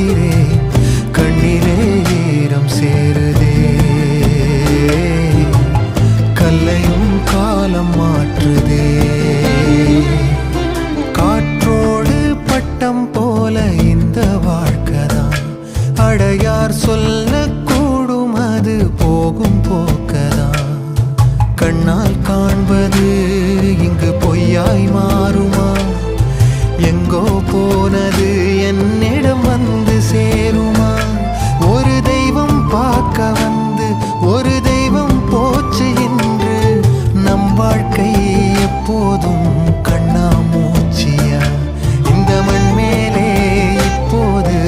பார்க்கிறேன், கண்ணிலே ஈரம் சேருதே. கல்லையும் காலம் மாற்றுதே. காற்றோடு பட்டம் போல இந்த வாழ்க்கைதான், அடையார் சொல்லக்கூடும் அது போகும் போக்கதான். கண்ணால் காண்பது இங்கு பொய்யாய் மாறுமா? எங்கோ போனது